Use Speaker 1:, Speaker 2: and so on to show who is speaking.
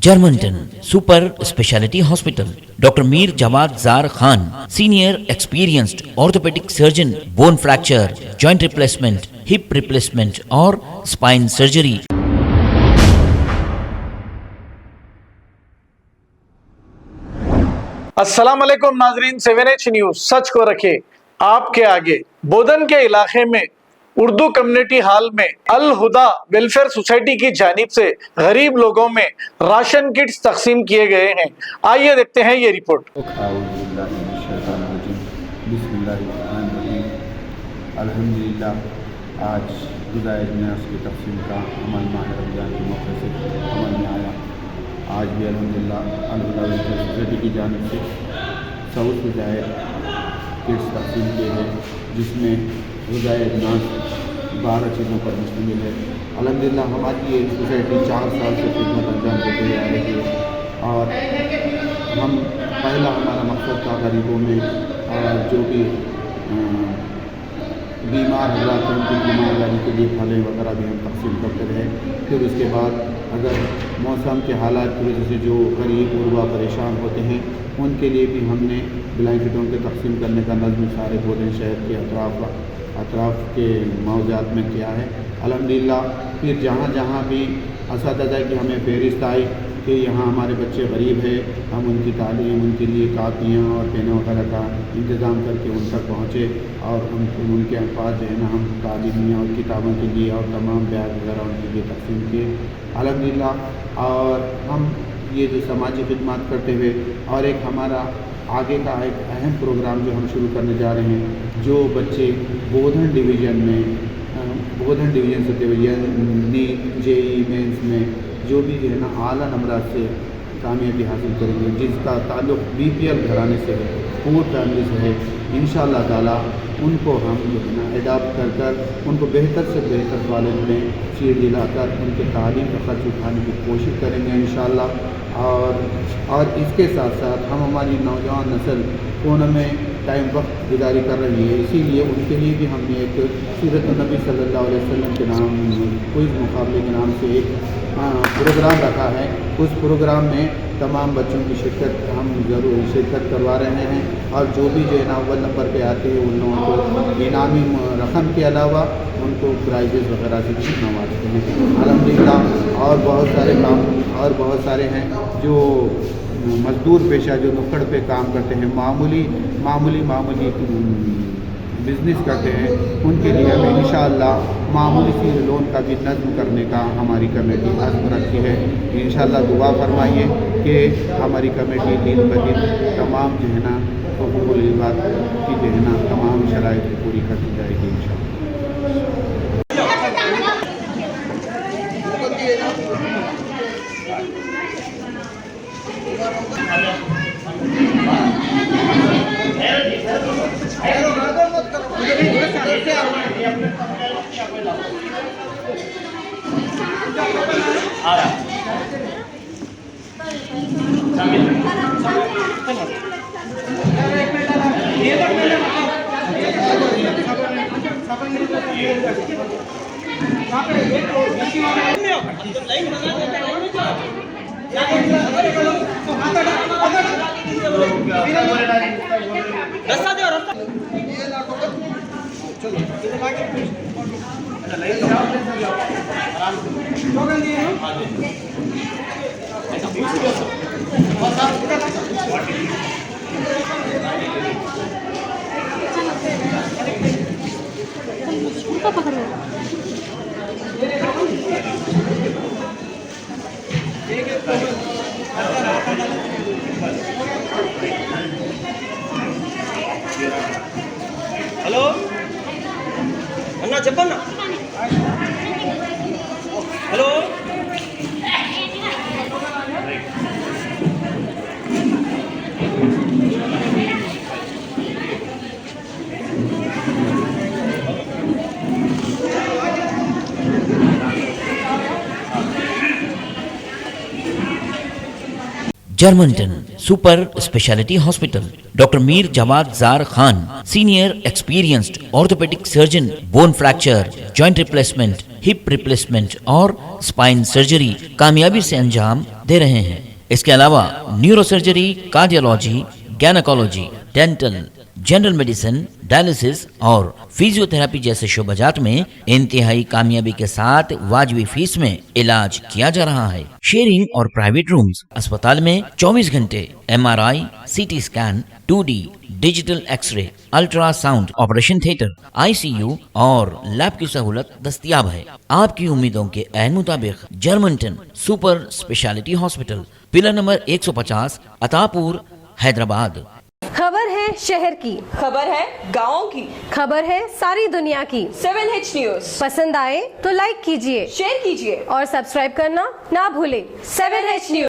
Speaker 1: Germantown Super Speciality Hospital. Dr. Mir Jawad Zar Khan, Senior Experienced Orthopedic Surgeon, Bone Fracture, Joint Replacement, Hip Replacement or Spine Surgery.
Speaker 2: अस्सलाम वालेकुम नाजरीन, 7H news सच को रखे आपके आगे। बोधन के इलाके में उर्दू कम्युनिटी हॉल में अल हुदा वेलफेयर सोसाइटी की जानिब से गरीब लोगों में राशन किट्स तकसीम किए गए हैं। आइए देखते हैं ये रिपोर्ट।
Speaker 3: अल्हम्दुलिल्लाह आज गुज़ाए जनाज़ की तकसीम का अमल माह रमज़ान के मौके से अमल में आया। आज भी अल्हम्दुलिल्लाह अल हुदा वेलफेयर सोसाइटी की जानिब से 100 गुज़ाए किट्स तकसीम किए गए, जिसमें गुज़ाए जनाज़ 12 चीज़ों पर मुश्तमिल है। अल्हम्दुलिल्लाह हमारी ये सोसाइटी 4 साल से खिदमत अंजाम देते हुए आ रही है और हम पहला हमारा मकसद था गरीबों में जो भी बीमार हजरात हैं उनकी बीमारी के लिए फलें वगैरह भी हम तकसीम करते रहे। फिर उसके बाद अगर मौसम के हालात की वजह से जो गरीब गुरबा परेशान होते हैं उनके लिए भी हमने ब्लैंकेटों के तकसीम करने का नज़्म सारे बोधन शहर के अतराफ़ के मौज़ात में किया है। अल्हम्दुलिल्लाह फिर जहाँ जहाँ भी असातिज़ा की हमें फहरिस्त आई कि यहाँ हमारे बच्चे गरीब हैं, हम उनकी तालीम, उनके लिए कापियाँ और पेन वगैरह का इंतज़ाम करके उन तक पहुँचे और हम उनके अल्फाज जो है ना हम तालीमिया और किताबों के लिए और तमाम बैग वगैरह उनके लिए तकसीम किए अल्हम्दुलिल्लाह। और हम ये जो समाजी खिदमत करते हुए और एक हमारा आगे का एक अहम प्रोग्राम जो हम शुरू करने जा रहे हैं, जो बच्चे बोधन डिवीज़न से होते हुए नीट JEE मेंस में जो भी जो है ना आला नंबरात से कामयाबी हासिल करेंगे, जिसका ताल्लुक़ BPL घराने से है, पूर फैमिली से है, इंशाअल्लाह ताला उनको हम जो है ना एडाप्ट कर उनको बेहतर से बेहतर कॉलेज में सीट दिलाकर उनके तालीम का खर्च उठाने की कोशिश करेंगे इंशाअल्लाह। और इसके साथ साथ हम हमारी नौजवान नस्ल कोनों में टाइम वक्त गुजारी कर रही है, इसीलिए उनके लिए भी हमने एक सीरत नबी सल्लल्लाहु अलैहि वसल्लम के नाम क्विज़ मुकाबले के नाम से एक प्रोग्राम रखा है। उस प्रोग्राम में तमाम बच्चों की हम ज़रूर शिरकत करवा रहे हैं और जो भी जो है ना अव्वल नंबर पे आते हैं उन लोगों को इनामी रकम के अलावा उनको प्राइजेज़ वगैरह से भी नवाजते हैं अल्हम्दुलिल्लाह। और बहुत सारे हैं जो मज़दूर पेशा जो नुक्कड़ पे काम करते हैं, मामूली बिज़नेस करते हैं, उनके लिए हमें इंशाअल्लाह मामूली सी लोन का भी नज़्म करने का हमारी कमेटी अज़्म रखी है। इंशाअल्लाह दुआ फरमाइए कि हमारी कमेटी दिन ब दिन तमाम जो है ना हुकूक़ुल इबाद की जो है ना तमाम शराइत पूरी करती जाएगी इंशाअल्लाह।
Speaker 4: హలో అన్నా చెప్పన్నా hello
Speaker 1: Germantown Super Speciality Hospital. Dr. Mir Jawad Zar Khan, Senior Experienced Orthopedic Surgeon, Bone Fracture, Joint Replacement, hip replacement اور اسپائن سرجری کامیابی سے انجام دے رہے ہیں۔ اس کے علاوہ neurosurgery, cardiology, gynaecology, dental, general medicine, dialysis اور فزیو تھراپی جیسے شعبہ جات میں انتہائی کامیابی کے ساتھ واجبی فیس میں علاج کیا جا رہا ہے۔ شیئرنگ اور پرائیویٹ رومز، اسپتال میں 24 گھنٹے MRI، CT scan, 2D digital X ray, ultra sound, operation theatre, ICU اور لیب کی سہولت دستیاب ہے۔ آپ کی امیدوں کے عین مطابق جرمنٹن super speciality hospital, pillar number 150، Attapur, Hyderabad.
Speaker 5: خبر ہے شہر کی،
Speaker 6: خبر ہے گاؤں کی،
Speaker 5: خبر ہے ساری دنیا کی۔
Speaker 6: 7H نیوز
Speaker 5: پسند آئے تو لائک کیجئے،
Speaker 6: شیئر کیجیے
Speaker 5: اور سبسکرائب کرنا نہ بھولیں۔
Speaker 6: 7H news